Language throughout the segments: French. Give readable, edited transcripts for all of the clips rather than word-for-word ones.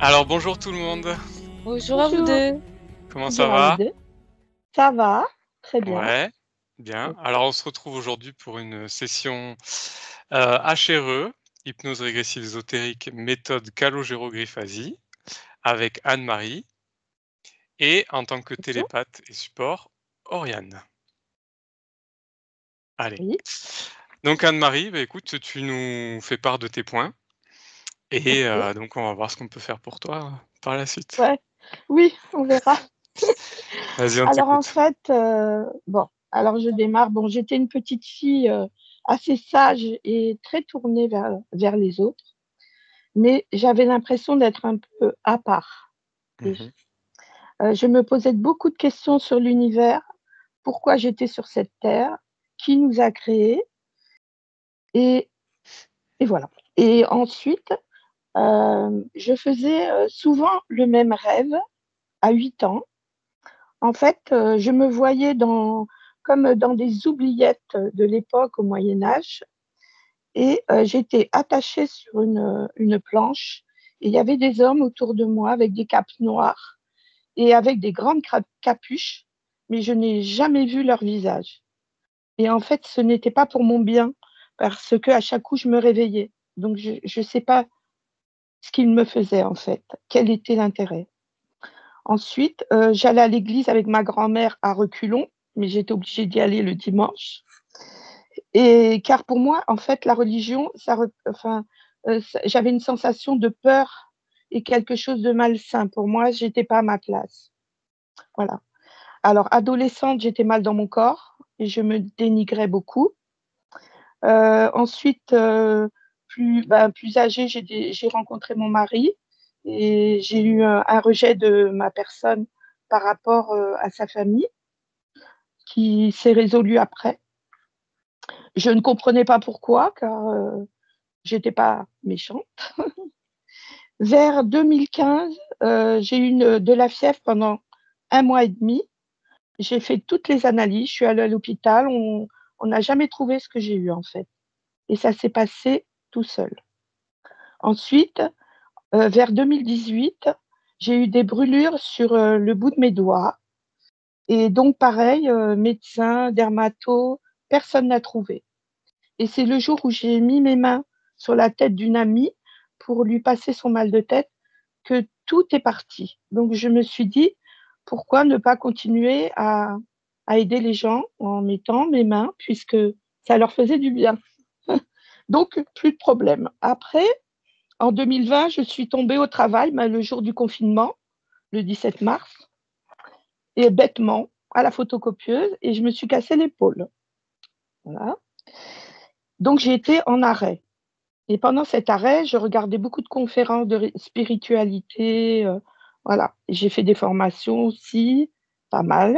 Alors bonjour tout le monde, Bonjour à vous Bonjour, 2. comment ça bonjour à vous va? 2. Ça va? Très bien. Ouais, bien. Et Alors on se retrouve aujourd'hui pour une session, HRE, hypnose régressive ésotérique, méthode calogérogryphasie, avec Anne-Marie et en tant que OK, télépathe et support, Oriane. Allez. oui, Donc Anne-Marie, bah, écoute, tu nous fais part de tes points et OK, donc on va voir ce qu'on peut faire pour toi, par la suite. ouais, oui, on verra. Vas-y, on Alors en t'écoute. fait, bon, alors je démarre. Bon, j'étais une petite fille, assez sage et très tournée vers les autres, mais j'avais l'impression d'être un peu à part. Et Mmh. je me posais beaucoup de questions sur l'univers, pourquoi j'étais sur cette terre, qui nous a créés et et voilà. Et ensuite, je faisais, souvent le même rêve à 8 ans. En fait, je me voyais comme dans des oubliettes de l'époque au Moyen Âge et j'étais attachée sur une planche et il y avait des hommes autour de moi avec des capes noires et avec des grandes capuches, mais je n'ai jamais vu leur visage et en fait, ce n'était pas pour mon bien parce qu'à chaque coup, je me réveillais. Donc je sais pas ce qu'ils me faisaient, en fait. Quel était l'intérêt? Ensuite, j'allais à l'église avec ma grand-mère à reculons, mais j'étais obligée d'y aller le dimanche et car pour moi, en fait, la religion, j'avais une sensation de peur et quelque chose de malsain. Pour moi, j'étais pas à ma place. Voilà. Alors adolescente, j'étais mal dans mon corps et je me dénigrais beaucoup. Ensuite, plus âgée, j'ai rencontré mon mari et j'ai eu un rejet de ma personne par rapport, à sa famille qui s'est résolu après. Je ne comprenais pas pourquoi car, j'étais pas méchante. Vers 2015, j'ai eu de la fièvre pendant 1 mois et demi. J'ai fait toutes les analyses, je suis allée à l'hôpital, on n'a jamais trouvé ce que j'ai eu, en fait et ça s'est passé tout seul. Ensuite, vers 2018, j'ai eu des brûlures sur, le bout de mes doigts et donc pareil, médecin, dermato, personne n'a trouvé et c'est le jour où j'ai mis mes mains sur la tête d'une amie pour lui passer son mal de tête que tout est parti. Donc je me suis dit: «Pourquoi ne pas continuer à aider les gens en mettant mes mains puisque ça leur faisait du bien?» Donc plus de problème. Après, en 2020, je suis tombée au travail, le jour du confinement, le 17 mars et bêtement à la photocopieuse et je me suis cassé l'épaule. Voilà. Donc j'ai été en arrêt et pendant cet arrêt, je regardais beaucoup de conférences de spiritualité, voilà. J'ai fait des formations aussi, pas mal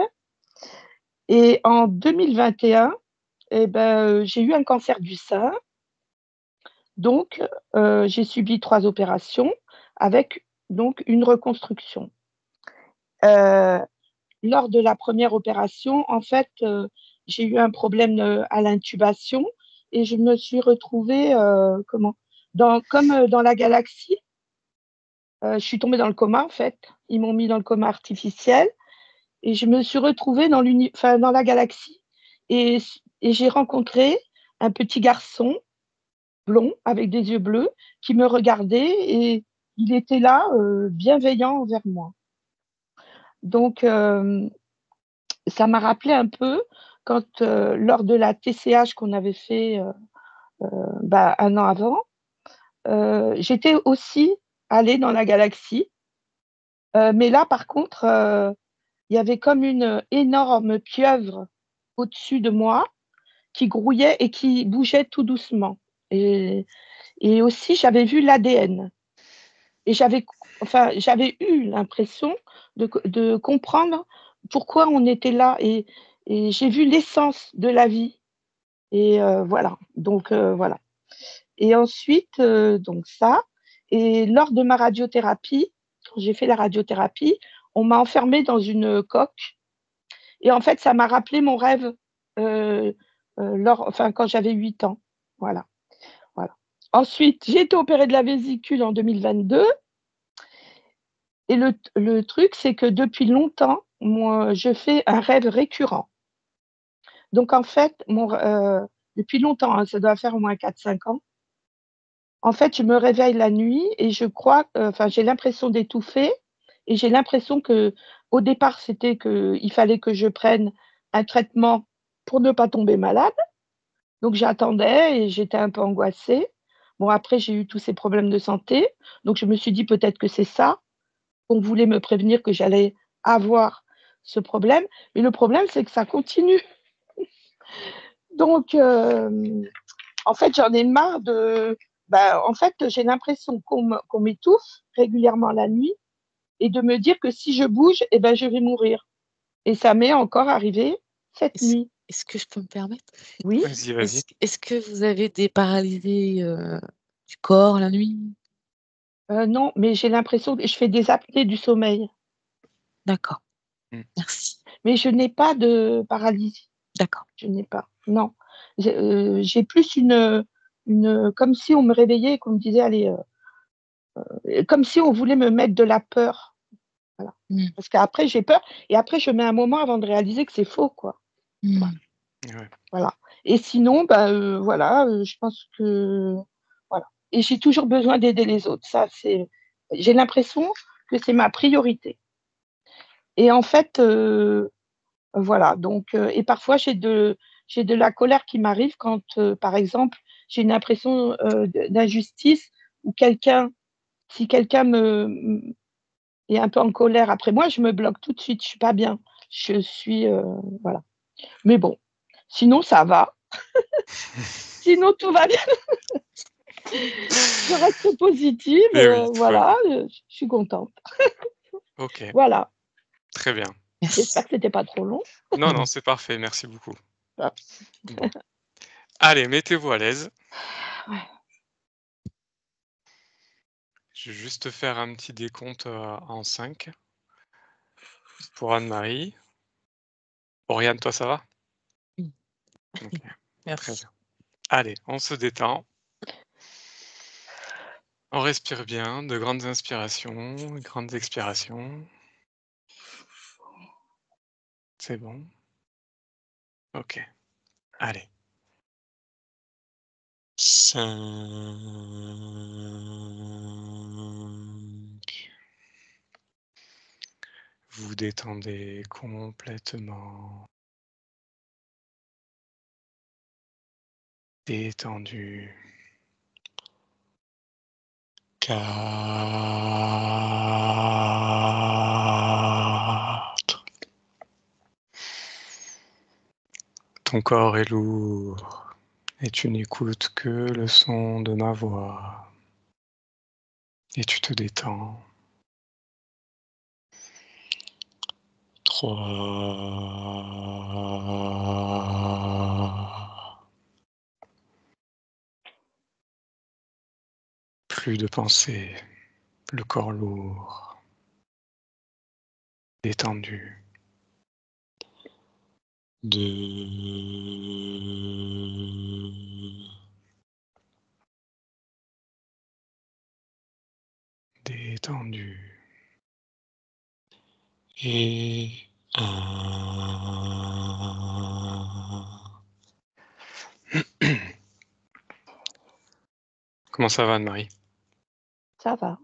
et en 2021 et ben, j'ai eu un cancer du sein donc j'ai subi 3 opérations avec donc une reconstruction. Heu Lors de la première opération, en fait, j'ai eu un problème, à l'intubation et je me suis retrouvée, dans la galaxie, je suis tombée dans le coma, en fait. Ils m'ont mis dans le coma artificiel et je me suis retrouvée dans la galaxie et j'ai rencontré un petit garçon blond avec des yeux bleus qui me regardait et il était là, bienveillant envers moi. Donc ça m'a rappelé un peu quand, lors de la TCH qu'on avait fait, 1 an avant, j'étais aussi allée dans la galaxie, mais là par contre, il y avait comme une énorme pieuvre au-dessus de moi qui grouillait et qui bougeait tout doucement et aussi j'avais vu l'ADN et j'avais eu l'impression de comprendre pourquoi on était là et j'ai vu l'essence de la vie. Et voilà, donc voilà et ensuite, donc ça et lors de ma radiothérapie, quand j'ai fait la radiothérapie, on m'a enfermée dans une coque et en fait, ça m'a rappelé mon rêve, heu quand j'avais 8 ans. Voilà, voilà. Ensuite, j'ai été opérée de la vésicule en 2022 Et le truc, c'est que depuis longtemps, moi, je fais un rêve récurrent. Donc en fait, depuis longtemps, hein, ça doit faire au moins 4-5 ans, en fait, je me réveille la nuit et je crois enfin, j'ai l'impression d'étouffer et j'ai l'impression qu'au départ, c'était qu'il fallait que je prenne un traitement pour ne pas tomber malade. Donc j'attendais et j'étais un peu angoissée. Bon, après, j'ai eu tous ces problèmes de santé, donc je me suis dit: «Peut-être que c'est ça». On voulait me prévenir que j'allais avoir ce problème, mais le problème, c'est que ça continue. Donc en fait, j'en ai marre en fait, j'ai l'impression qu'on m'étouffe régulièrement la nuit et de me dire que si je bouge, eh ben, je vais mourir et ça m'est encore arrivé cette Est-ce nuit. est-ce que je peux me permettre? Oui, Vas-y, vas-y. Est-ce que vous avez des paralysés, du corps la nuit? non, mais j'ai l'impression que je fais des apnées du sommeil, D'accord, Mmh. merci. mais je n'ai pas de paralysie. D'accord. Je n'ai pas, non. J'ai plus comme si on me réveillait et qu'on me disait: «Allez», comme si on voulait me mettre de la peur. Voilà. Mmh. Parce qu'après j'ai peur et après je mets un moment avant de réaliser que c'est faux, quoi. Mmh. Ouais. Voilà et sinon, bah, voilà, je pense que voilà et j'ai toujours besoin d'aider les autres. Ça, j'ai l'impression que c'est ma priorité et en fait, voilà donc et parfois j'ai de la colère qui m'arrive quand, par exemple, j'ai une impression, d'injustice ou si quelqu'un est un peu en colère après moi, je me bloque tout de suite, je suis pas bien. Je suis, voilà. Mais bon, sinon ça va, sinon tout va bien. Je reste positive, Mais oui, tout va voilà, bien. je suis contente. OK, Voilà, très bien. j'espère Merci. que c'était pas trop long. Non, non, c'est parfait, merci beaucoup. Ah, Bon. Allez, mettez-vous à l'aise. ouais, Je vais juste faire un petit décompte, en 5 pour Anne-Marie. Oriane, toi, ça va? Oui, OK, très merci. bien. Allez, on se détend, on respire bien, de grandes inspirations, grandes expirations. C'est bon? OK, allez. 5. Vous détendez complètement. Détendu. 4. Ton corps est lourd et tu n'écoutes que le son de ma voix et tu te détends. 3. Plus de pensée, le corps lourd, détendu. 2. Détendu. Et 1. Comment ça va Anne-Marie? ça va.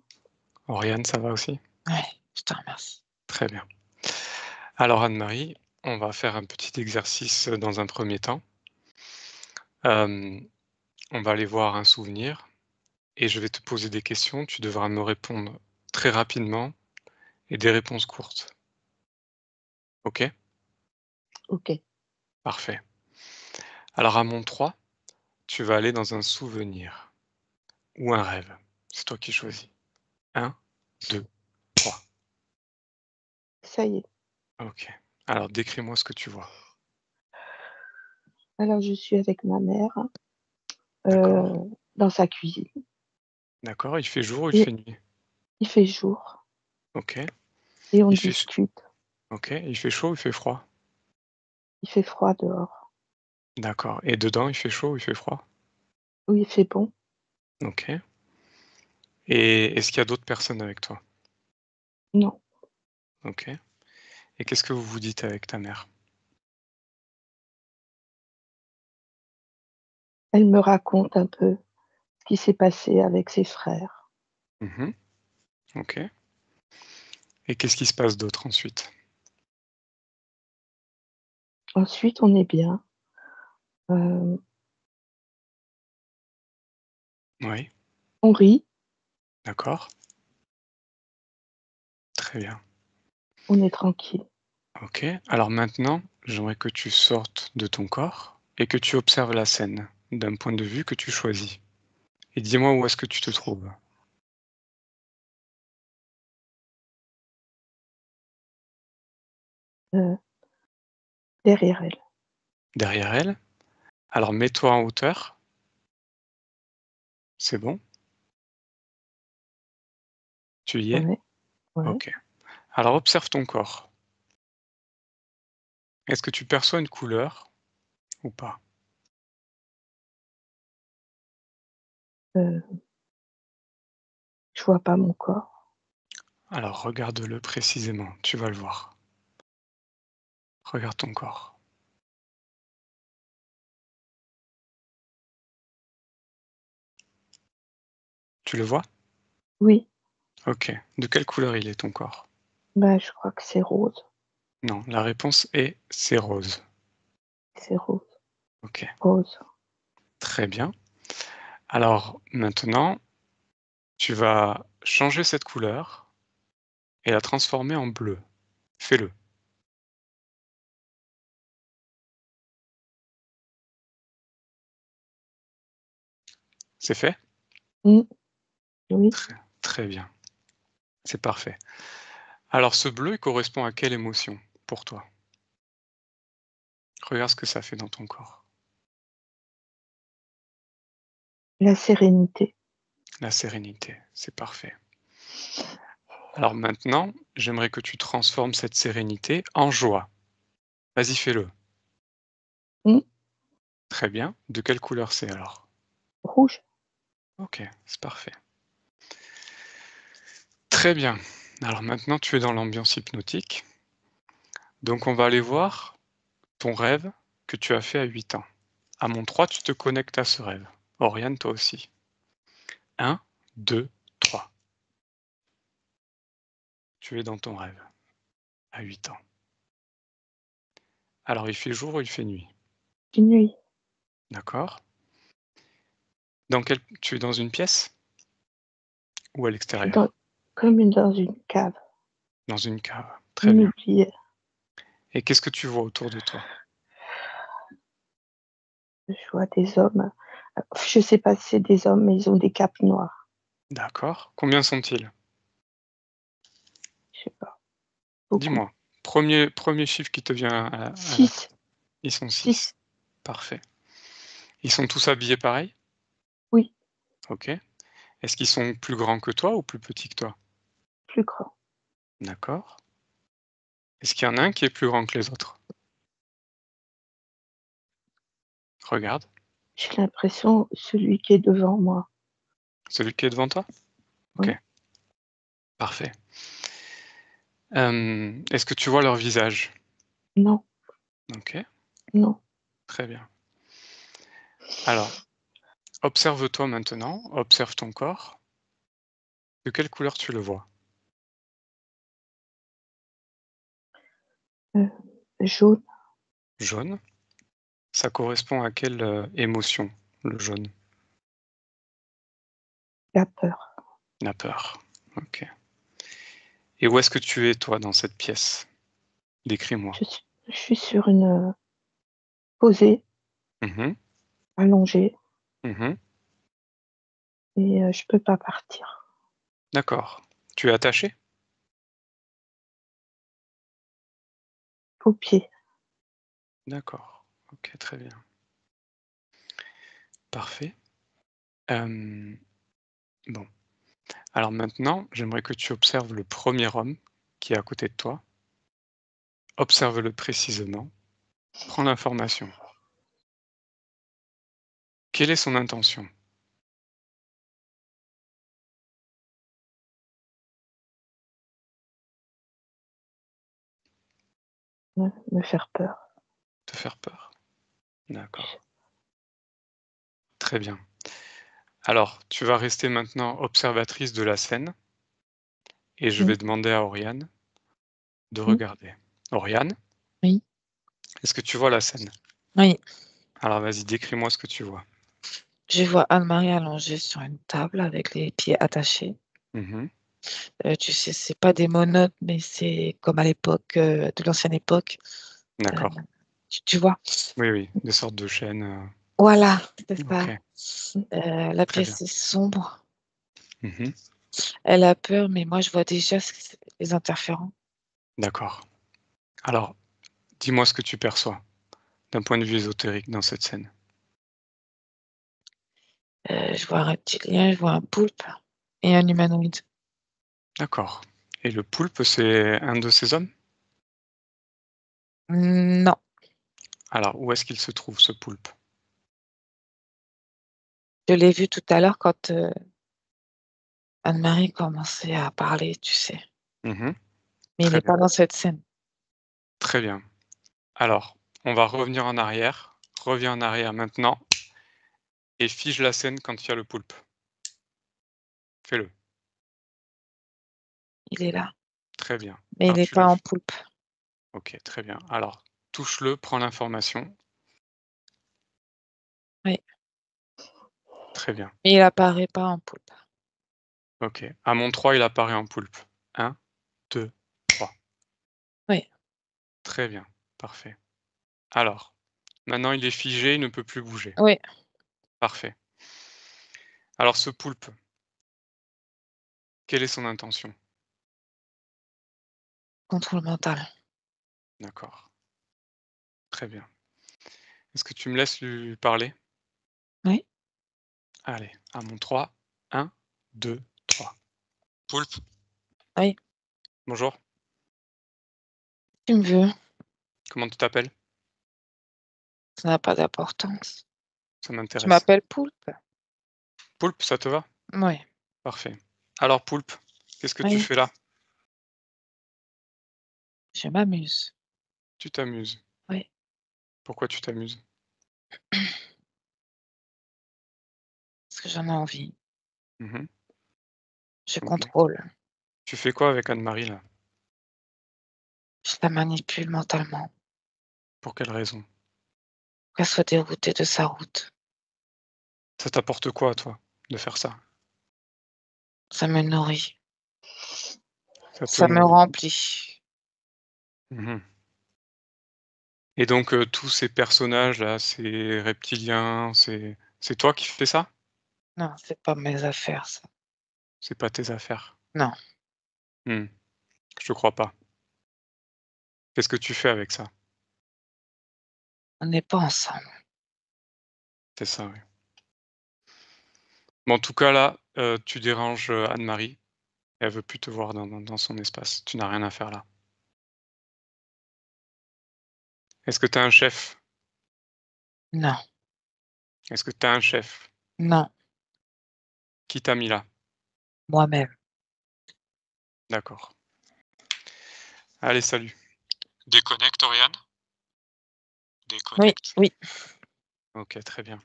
Oriane, ça va aussi? Ouais, je te remercie. Très bien. Alors Anne-Marie, on va faire un petit exercice, dans un premier temps. Hem, on va aller voir un souvenir et je vais te poser des questions. Tu devras me répondre très rapidement et des réponses courtes. OK? OK, Parfait. Alors à mon 3, tu vas aller dans un souvenir ou un rêve. C'est toi qui choisis. 1, 2, 3. ça y est. OK. Alors décris-moi ce que tu vois. Alors je suis avec ma mère, D'accord. dans sa cuisine D'accord, il fait jour ou il et fait nuit? il fait jour OK. et on Il fait ch discute. OK. Il fait chaud ou il fait froid? Il fait froid dehors. D'accord et dedans, il fait chaud ou il fait froid? Oui, il fait bon. OK et est-ce qu'il y a d'autres personnes avec toi? Non. OK. Et qu'est-ce que vous vous dites avec ta mère? Elle me raconte un peu ce qui s'est passé avec ses frères. Mmh. OK. Et qu'est-ce qui se passe d'autre ensuite? Ensuite, on est bien. Hem, Oui, on rit, d'accord. Très bien. on est tranquille. OK. Alors maintenant, j'aimerais que tu sortes de ton corps et que tu observes la scène d'un point de vue que tu choisis. Et dis-moi où est-ce que tu te trouves? Heu, derrière elle. Derrière elle? Alors mets-toi en hauteur. C'est bon? Tu y es? Ouais, ouais. OK. Alors observe ton corps. Est-ce que tu perçois une couleur ou pas? Heu, je vois pas mon corps. Alors regarde-le précisément, tu vas le voir. Regarde ton corps. Tu le vois? Oui, OK. De quelle couleur il est ton corps? bah, je crois que c'est rose. Non, la réponse est c'est rose. C'est rose, OK, rose. très bien. Alors maintenant, tu vas changer cette couleur et la transformer en bleu. Fais-le. C'est fait? Mmh, oui. Très, très bien. C'est parfait. Alors ce bleu, il correspond à quelle émotion pour toi? Regarde ce que ça fait dans ton corps. La sérénité. La sérénité, c'est parfait. Alors maintenant, j'aimerais que tu transformes cette sérénité en joie. Vas-y, fais-le. Mmh, Très bien. De quelle couleur c'est alors? rouge. OK, c'est parfait. Très bien. Alors maintenant, tu es dans l'ambiance hypnotique. Donc on va aller voir ton rêve que tu as fait à 8 ans. À mon 3, tu te connectes à ce rêve. Oriane, toi aussi. 1, 2, 3. Tu es dans ton rêve à 8 ans. Alors il fait jour ou il fait nuit? Une nuit. D'accord. Tu es dans une pièce ou à Je suis dans l'extérieur? dans une cave, Dans une cave. Très une bien. oubliette. Et qu'est-ce que tu vois autour de toi? Je vois des hommes, je sais pas si c'est des hommes, mais ils ont des capes noires. D'accord. Combien sont-ils? Je sais pas, beaucoup. Dis-moi. Premier chiffre qui te vient à la 6, tête. Ils sont 6. 6. Parfait. Ils sont tous habillés pareil? Oui, OK. Est-ce qu'ils sont plus grands que toi ou plus petits que toi? plus grand. D'accord. Est-ce qu'il y en a un qui est plus grand que les autres? Regarde, J'ai l'impression celui qui est devant moi. celui qui est devant toi? OK, Ouais. parfait. Est-ce que tu vois leur visage? Non, OK, non. très bien. Alors, observe-toi maintenant, observe ton corps. De quelle couleur tu le vois? Heu, jaune, Jaune. Ça correspond à quelle, émotion, le jaune? la peur. La peur. OK. Et où est-ce que tu es toi dans cette pièce? Décris-moi. Je suis sur une, posée, Mmh. allongée Mmh. et je peux pas partir. D'accord. Tu es attaché? Aux pieds. D'accord. OK, très bien. Parfait. Hem, bon. Alors maintenant, j'aimerais que tu observes le premier homme qui est à côté de toi. Observe-le précisément. Prends l'information. Quelle est son intention? Me faire peur. Te faire peur. D'accord. Très bien. Alors, tu vas rester maintenant observatrice de la scène et je Mmh. vais demander à Oriane de Mmh. regarder. Oriane, Oui, est-ce que tu vois la scène? oui. Alors vas-y, décris-moi ce que tu vois. Je vois Anne-Marie allongée sur une table avec les pieds attachés. Mmh. Tu sais, c'est pas des monotes, mais c'est comme à l'époque, de l'ancienne époque. Heu, D'accord. tu vois? Oui, oui, des sortes de chaînes, Voilà, c'est ça. OK, La très bien. pièce est sombre. Mmh. Elle a peur, mais moi je vois déjà ce que c'est les interférents. D'accord. Alors, dis-moi ce que tu perçois, d'un point de vue ésotérique dans cette scène. Je vois un reptilien, je vois un poulpe et un humanoïde. D'accord. Et le poulpe, c'est un de ces hommes? Non, Alors, où est-ce qu'il se trouve ce poulpe? je l'ai vu tout à l'heure quand, Anne-Marie commençait à parler, tu sais? Mmh. Mais il Très est bien, pas dans cette scène. très bien. Alors, on va revenir en arrière. Reviens en arrière maintenant et fige la scène quand il y a le poulpe. Fais-le. Il est là, Très bien. mais il Alors est tu pas le en f poulpe. OK, très bien. Alors, touche-le, prends l'information. Oui, Très bien. mais il apparaît pas en poulpe. OK. À mon 3, il apparaît en poulpe. 1, 2, 3. Oui, Très bien, parfait. Alors, maintenant il est figé, il ne peut plus bouger. oui, Parfait. Alors ce poulpe, quelle est son intention? contrôle mental. D'accord, très bien. Est-ce que tu me laisses lui parler? Oui, Allez, à mon 3. 1, 2, 3. Poulpe, oui, bonjour, tu me veux, comment tu t'appelles? ça n'a pas d'importance. Ça Tu m'intéresse. m'appelles poulpe? Poulpe, ça te va? Oui, Parfait. Alors Poulpe, qu'est-ce que tu oui, fais là? je m'amuse. Tu t'amuses. Oui, Pourquoi tu t'amuses? parce que j'en ai envie. Mmh. Je OK. contrôle. Tu fais quoi avec Anne-Marie là? Je la manipule mentalement, Pour quelle raison? pour qu'elle soit déroutée de sa route. Ça t'apporte quoi à toi, de faire ça? Ça me nourrit, Ça te ça me nourrit. remplit. Mmh. Et donc tous ces personnages-là, ces reptiliens, c'est toi qui fais ça? Non, c'est pas mes affaires ça. C'est pas tes affaires? Non, Mmh, je te crois pas. Qu'est-ce que tu fais avec ça? on n'est pas ensemble. C'est ça, oui. Mais en tout cas là, tu déranges, Anne-Marie. Elle veut plus te voir dans son espace. Tu n'as rien à faire là. Est-ce que tu as un chef? Non, Est-ce que tu as un chef? non, Qui t'a mis là? moi-même. D'accord. Allez, salut. Déconnecte, Oriane? Oui, Déconnecte. oui, OK, très bien.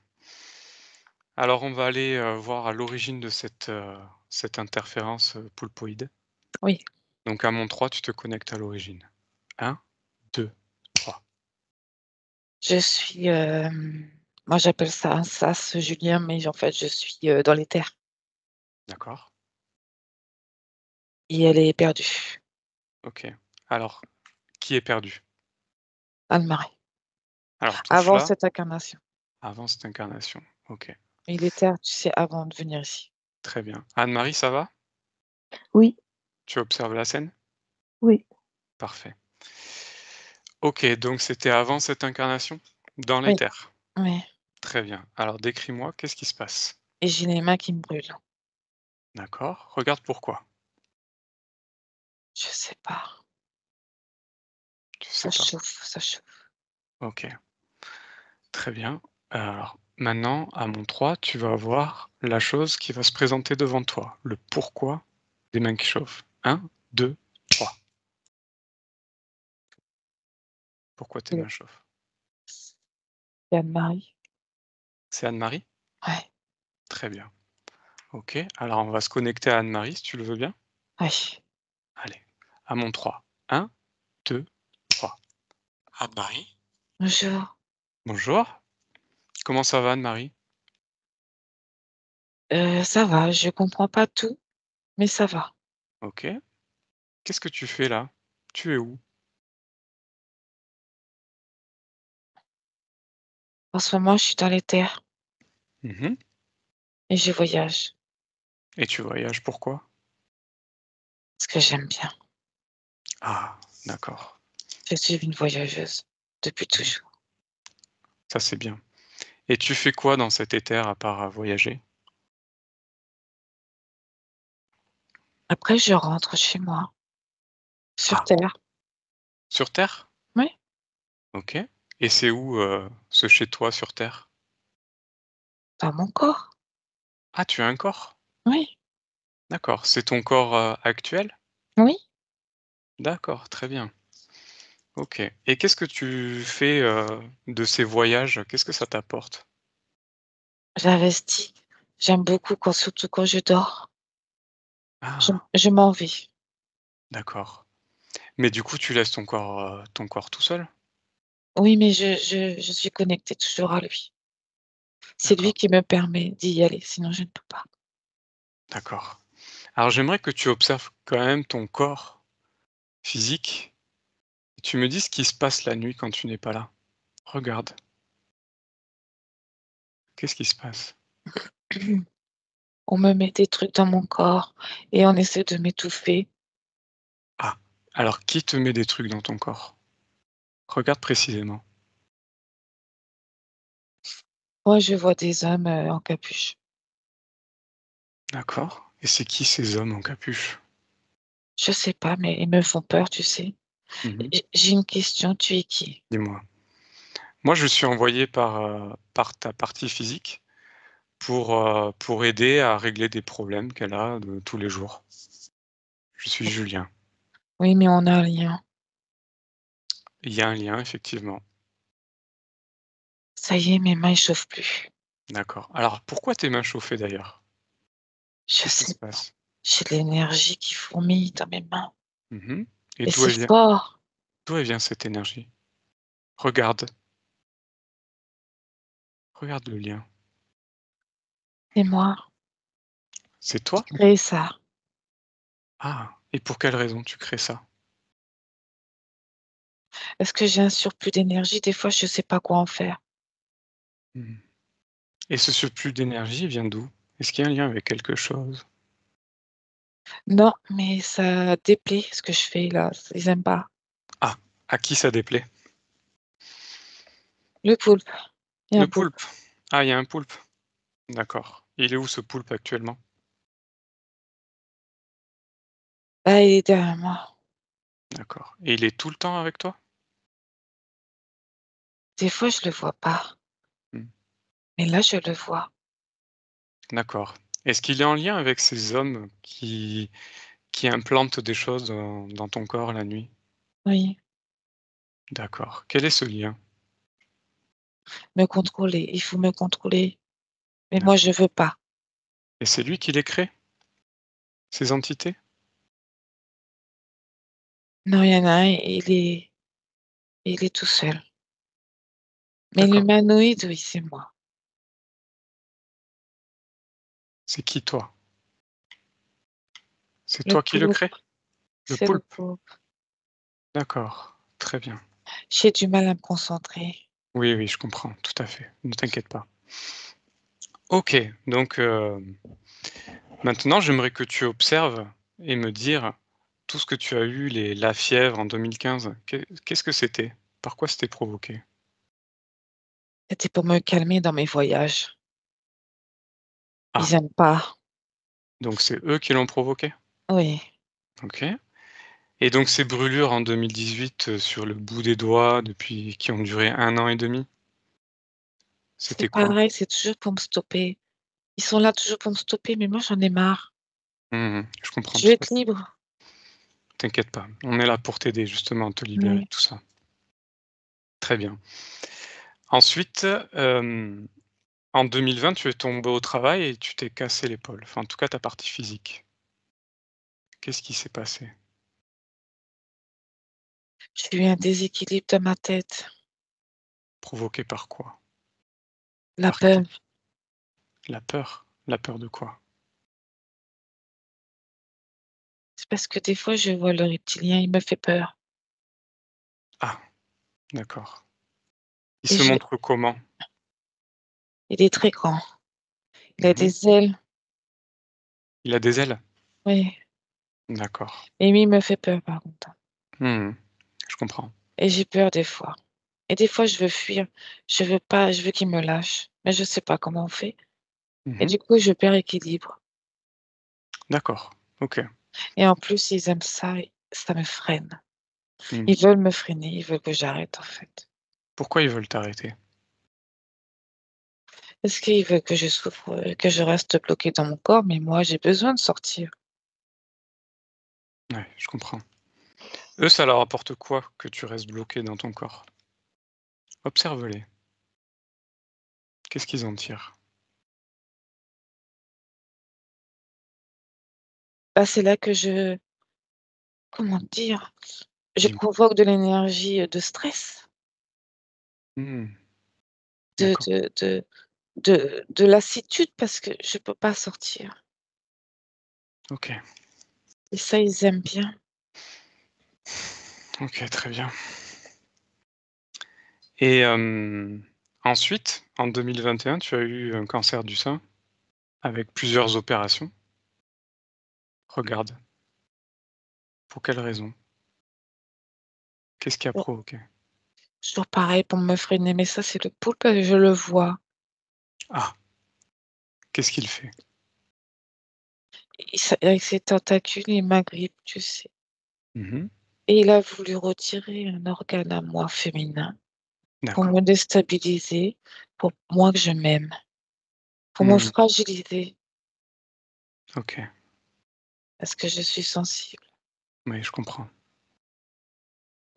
Alors on va aller, voir à l'origine de cette interférence, poulpoïde. oui. Donc à mon 3, tu te connectes à l'origine. 1, 2, 3. Je suis, moi j'appelle ça un sas julien, mais en fait je suis, dans les terres D'accord. et elle est perdue. OK. Alors, qui est perdu? Anne-Marie. Alors touche Avant là, cette incarnation. avant cette incarnation. OK, Et les terres, tu sais, avant de venir ici. très bien. Anne-Marie, ça va? Oui, Tu observes la scène? oui, Parfait. OK, donc c'était avant cette incarnation? Dans les Oui, terres. oui. Très bien. Alors décris-moi, qu'est-ce qui se passe? Et j'ai les mains qui me brûlent. D'accord. Regarde pourquoi. Je sais pas. Tu Ça sais pas. chauffe, ça chauffe. OK. Très bien. Alors, maintenant, à mon 3, tu vas voir la chose qui va se présenter devant toi, le pourquoi des mains qui chauffent. 1, 2, 3. Pourquoi tes mains chauffent? C'est Anne-Marie. C'est Anne-Marie? Ouais, Très bien. OK, alors on va se connecter à Anne-Marie si tu le veux bien. ouais. Allez, à mon 3. 1, 2, 3. Anne-Marie? Bonjour. Bonjour. Comment ça va Anne-Marie? Ça va, je comprends pas tout, mais ça va. OK. Qu'est-ce que tu fais là? Tu es où? En ce moment, je suis dans les terres Mmh. et je voyage Et tu voyages pourquoi? parce que j'aime bien. Ah, d'accord. Je suis une voyageuse depuis Mmh. toujours. Ça c'est bien. Et tu fais quoi dans cet éther à part, voyager? Après, je rentre chez moi, sur Ah, terre. sur terre? Oui, OK. Et c'est où, ce chez toi sur terre? dans mon corps. Ah, tu as un corps? Oui, D'accord. C'est ton corps, actuel? oui. D'accord, très bien. OK. Et qu'est-ce que tu fais, de ces voyages? Qu'est-ce que ça t'apporte? J'investis. J'aime beaucoup surtout quand je dors. Je Ah, je m'en vais. d'accord. Mais du coup, tu laisses ton corps tout seul? Oui, mais je suis connectée toujours à lui. C'est lui D'accord, qui me permet d'y aller, sinon je ne peux pas. d'accord. Alors j'aimerais que tu observes quand même ton corps physique et tu me dis ce qui se passe la nuit quand tu n'es pas là. Regarde, qu'est-ce qui se passe? On me met des trucs dans mon corps et on essaie de m'étouffer. Ah, alors qui te met des trucs dans ton corps? Regarde précisément. Moi, je vois des hommes, en capuche. D'accord. Et c'est qui ces hommes en capuche? Je sais pas, mais ils me font peur, tu sais? Mmh. J'ai une question, tu es qui? Dis-moi. Moi, je suis envoyé par ta partie physique pour aider à régler des problèmes qu'elle a de tous les jours. Je suis Julien. Oui, mais on a un lien. Il y a un lien effectivement. Ça y est, mes mains, ils chauffent plus. D'accord. Alors pourquoi tes mains chauffées d'ailleurs? Je Qu'est-ce qui sais se pas. passe? J'ai de l'énergie qui fourmille dans mes mains Mmh. Et et d'où c'est elle vient? fort. D'où elle vient cette énergie? Regarde, regarde le lien. C'est moi C'est qui toi? crée ça. Ah, et pour quelle raison tu crées ça? Est-ce que j'ai un surplus d'énergie? Des fois, je sais pas quoi en faire. Mmh. Et ce surplus d'énergie vient d'où? Est-ce qu'il y a un lien avec quelque chose? Non, mais ça déplaît ce que je fais là, ils aiment pas. Ah, à qui ça déplaît? Le poulpe, il y a un Le poulpe. poulpe. Ah, il y a un poulpe. D'accord. Il est où ce poulpe actuellement? Là, il est derrière moi. D'accord. Et il est tout le temps avec toi? Des fois, je le vois pas, Mmh. mais là, je le vois. D'accord. Est-ce qu'il est en lien avec ces hommes qui implantent des choses dans ton corps la nuit? Oui, D'accord. Quel est ce lien? me contrôler, il faut me contrôler, mais moi, je D'accord. veux pas. Et c'est lui qui les crée, ces entités? Non, il y en a un, il est tout seul. Mais D'accord. l'humanoïde, oui, c'est moi. C'est qui toi? C'est Le toi qui le poulpe, crée? Le c'est le poulpe? poulpe. D'accord. Très bien. J'ai du mal à me concentrer. Oui, oui, je comprends, tout à fait. Ne t'inquiète pas. OK, donc maintenant j'aimerais que tu observes et me dire tout ce que tu as eu, la fièvre en 2015, qu'est-ce que c'était? Par quoi c'était provoqué? C'était pour me calmer dans mes voyages. Ils Ah, aiment pas. donc c'est eux qui l'ont provoqué? Oui, OK. Et donc ces brûlures en 2018, sur le bout des doigts qui ont duré 1 an et demi, c'est c'était quoi? pareil, c'est toujours pour me stopper. Ils sont là toujours pour me stopper, mais moi, j'en ai marre. Je comprends Je veux tout à être fait. libre. T'inquiète pas, on est là pour t'aider justement à te libérer de Oui. tout ça. Très bien. Ensuite, en 2020, tu es tombé au travail et tu t'es cassé l'épaule. Enfin, en tout cas, ta partie physique. Qu'est-ce qui s'est passé? J'ai eu un déséquilibre de ma tête, Provoqué par quoi? la Par peur. qui? La peur? La peur de quoi? C'est parce que des fois, je vois le reptilien, il me fait peur. Ah, d'accord. Il Et se montre comment? il est très grand. Il a Mmh. des ailes, Il a des ailes? oui. D'accord. Et lui, il me fait peur, par contre. Mmh. Je comprends. Et j'ai peur des fois. Et des fois, je veux fuir. Je veux pas, je veux qu'il me lâche. Mais je sais pas comment on fait. Et Mmh. du coup, je perds équilibre. D'accord. OK. Et en plus, ils aiment ça, et ça me freine. Mmh. Ils veulent me freiner, ils veulent que j'arrête, en fait. Pourquoi ils veulent t'arrêter? Parce qu'ils veulent que je souffre, que je reste bloquée dans mon corps, mais moi, j'ai besoin de sortir. Ouais, je comprends. Eux, ça leur apporte quoi que tu restes bloqué dans ton corps? Observe-les. Qu'est-ce qu'ils en tirent? Bah, c'est là que comment dire? Je Dis-moi. provoque de l'énergie, de stress, Mmh. de D'accord. de de de lassitude parce que je peux pas sortir. OK. Et ça, ils aiment bien. OK, très bien. Et ensuite, en 2021, tu as eu un cancer du sein avec plusieurs opérations. Regarde, pour quelle raison? Qu'est-ce qui a Bon, provoqué? toujours pareil pour me freiner, mais ça, c'est le poulpe, je le vois. Ah, qu'est-ce qu'il fait? Avec ses tentacules, il m'agrippe, tu sais. Mmh. Et il a voulu retirer un organe à moi féminin pour D'accord. me déstabiliser, pour moi que je m'aime, pour me Mmh. fragiliser OK. parce que je suis sensible Oui, je comprends.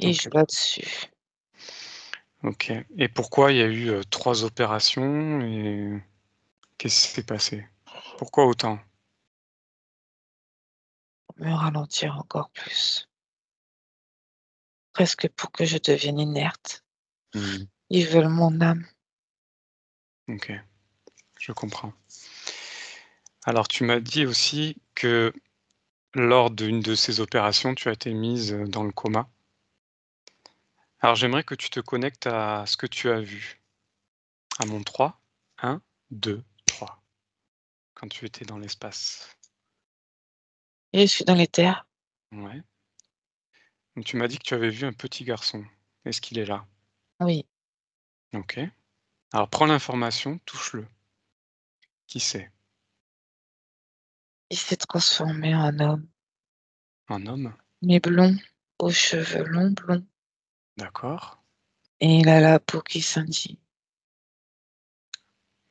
et il OK, joue là-dessus. OK. Et pourquoi il y a eu, 3 opérations et qu'est-ce qui s'est passé? Pourquoi autant? Pour me ralentir encore plus, presque pour que je devienne inerte. Mmh. Ils veulent mon âme. OK, je comprends. Alors tu m'as dit aussi que lors d'une de ces opérations, tu as été mise, dans le coma. Alors j'aimerais que tu te connectes à ce que tu as vu. À mon 3, 1, 2, 3. Quand tu étais dans l'espace. Et je suis dans les terres. Ouais. Donc tu m'as dit que tu avais vu un petit garçon. Est-ce qu'il est là? Oui, OK. Alors prends l'information, touche-le. Qui c'est? il s'est transformé en homme, Un homme? mais blond, aux cheveux longs blonds, D'accord. et il a la peau qui scintille.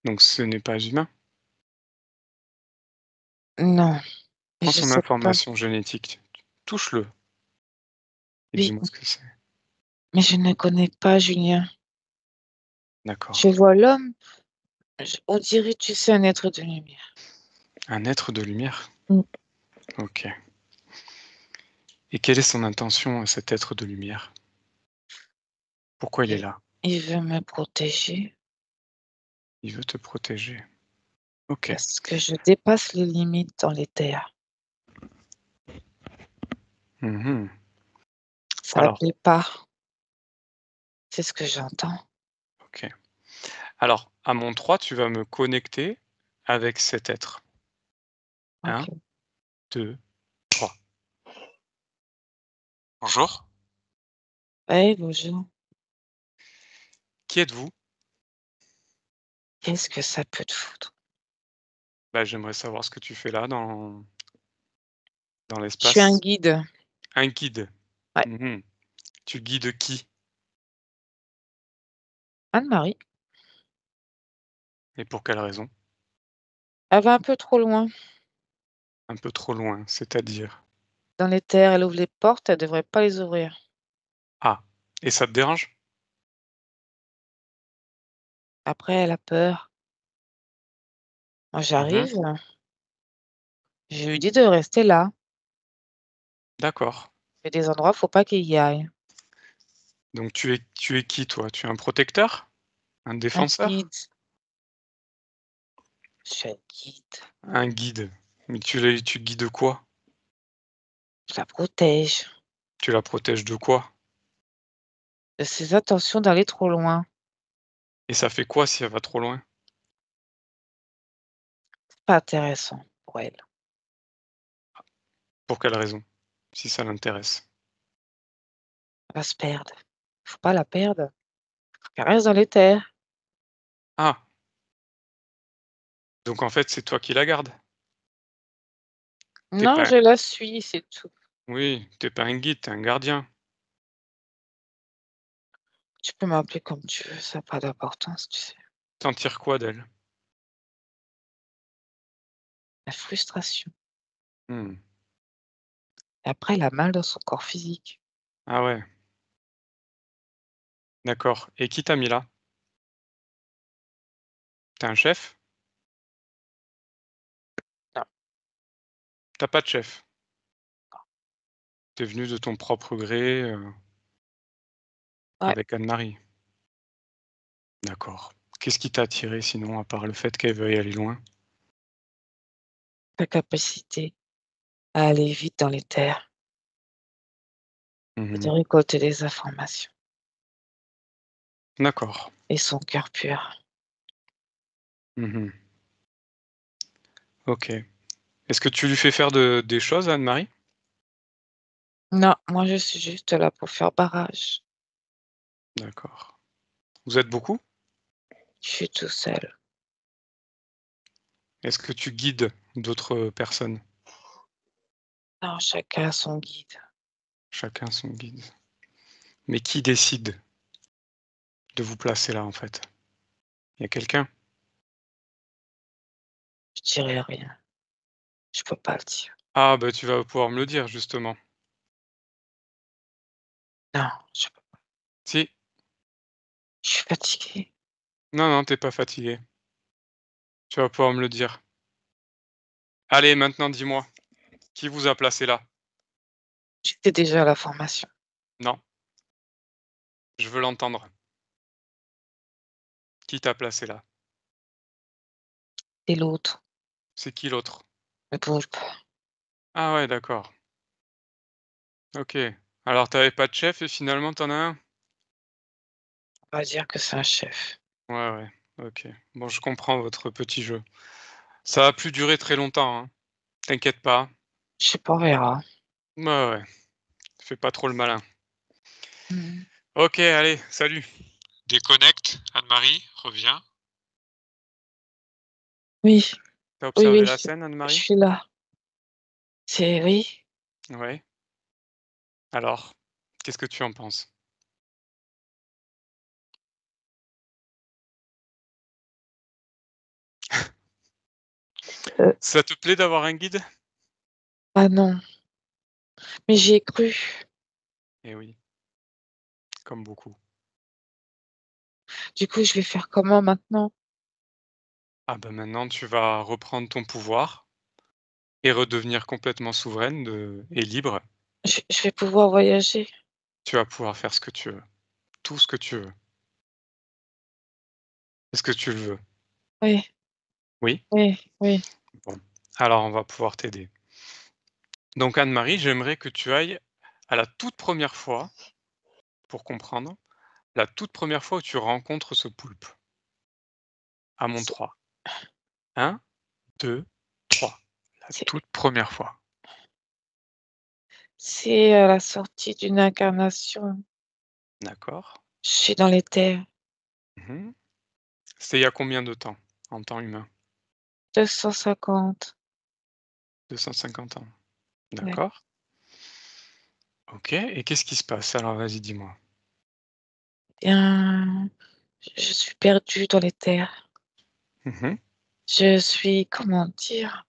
Donc ce n'est pas humain? Non, mais Prends je son sais pas. information génétique. Touche-le et Oui, dis-moi ce que c'est. mais je ne connais pas Julien. Je D'accord. vois l'homme, on dirait, tu sais, un être de lumière. Un être de lumière? Mm. OK. Et quelle est son intention à cet être de lumière? Pourquoi il est Il, là? il veut me protéger Il veut te protéger. OK. parce que je dépasse les limites dans les terres. Mmh. Ça ne Alors plaît pas, c'est ce que j'entends. OK. Alors à mon 3, tu vas me connecter avec cet être. Un, Ok. 2, 3. Bonjour, Oui, bonjour. qui êtes-vous? Qu'est-ce que ça peut te foutre? Bah, j'aimerais savoir ce que tu fais là dans Je suis un l'espace. guide. Un guide. Ouais. Mmh. Tu guides qui? Anne-Marie, Et pour quelle raison? elle va un peu trop loin. Un peu trop loin, c'est-à-dire? Dans les terres, elle ouvre les portes, elle devrait pas les ouvrir. Ah, et ça te dérange? Après, elle a peur. Moi, Mmh. j'arrive, je lui dis de rester là. D'accord. Il y a des endroits, faut pas qu'il y aille. Donc tu es qui toi? Tu es un protecteur? Un Un défenseur? guide. Je suis un guide. Un guide? Mais tu guides quoi? Je la protège Tu la protèges de quoi? de ses intentions d'aller trop loin. Et ça fait quoi si elle va trop loin? C'est pas intéressant pour elle. Pour quelle raison? Si ça l'intéresse? Elle va se perdre. Faut pas la perdre. Faut qu'elle reste dans les terres. Ah! Donc en fait, c'est toi qui la gardes? Tu Non, pas je la suis, c'est tout. Oui, tu pas un guide, tu un gardien. Tu peux m'appeler comme tu veux, ça a pas d'importance, tu sais. Tu en tires quoi d'elle? La frustration. Mmh. Et après, elle a mal dans son corps physique. Ah ouais, d'accord. Et qui t'a mis là? Tu un chef? Non. Tu pas de chef? Tu venu de ton propre gré, Ouais, avec Anne-Marie? D'accord. Qu'est-ce qui t'a attiré sinon, à part le fait qu'elle veuille aller loin? ta capacité à aller vite dans les terres Mmh et de mh. récolter des informations. D'accord. Et son cœur pur. Mmh mh. OK. Est-ce que tu lui fais faire des choses à Anne-Marie? Non, moi je suis juste là pour faire barrage. D'accord. Vous êtes beaucoup? Je suis tout seul. Est-ce que tu guides d'autres personnes? Non, chacun a son guide. Chacun son guide. Mais qui décide de vous placer là, en fait? Il y a quelqu'un? Je dirai rien. Je peux pas le dire. Ah bah, tu vas pouvoir me le dire justement. Non, je peux Si. je suis fatiguée. Non, non, tu pas fatigué. Tu vas pouvoir me le dire. Allez, maintenant dis-moi, qui vous a placé là? J'étais déjà à la formation. Non, je veux l'entendre. Qui t'a placé là? Et l'autre, C'est qui l'autre? le poulpe, Ah ouais, d'accord. OK. Alors tu pas de chef et finalement tu en as un? on va dire que c'est un chef. Ouais, ouais, OK. Bon, je comprends votre petit jeu. Ça va plus durer très longtemps, hein. T'inquiète pas. Je sais pas, on verra. Ouais, ouais, fais pas trop le malin. Mmh. OK, allez, salut. Déconnecte, Anne-Marie, reviens. Oui, T'as oui, observé oui, la je scène, je Anne-Marie? suis là. C'est oui, Ouais. Alors, qu'est-ce que tu en penses? heu, Ça te plaît d'avoir un guide? ah non, mais j'y ai cru. Eh oui, comme beaucoup. Du coup, je vais faire comment maintenant? Ah bah maintenant tu vas reprendre ton pouvoir et redevenir complètement souveraine et libre. Je vais pouvoir voyager? Tu vas pouvoir faire ce que tu veux, tout ce que tu veux. Est-ce que tu le veux? Oui, Oui? oui, oui. Bon, alors on va pouvoir t'aider. Donc Anne-Marie, j'aimerais que tu ailles à la toute première fois, pour comprendre, la toute première fois où tu rencontres ce poulpe, à mon C'est 3. 1, 2, 3. La c'est toute première fois. c'est, la sortie d'une incarnation. D'accord. Je suis dans les terres. Mmh. C'était il y a combien de temps, en temps humain? 250. 250 ans. Ouais. D'accord. OK, et qu'est-ce qui se passe? Alors vas-y, dis-moi. Bien, je suis perdue dans les terres. Mmh. Je suis, comment dire?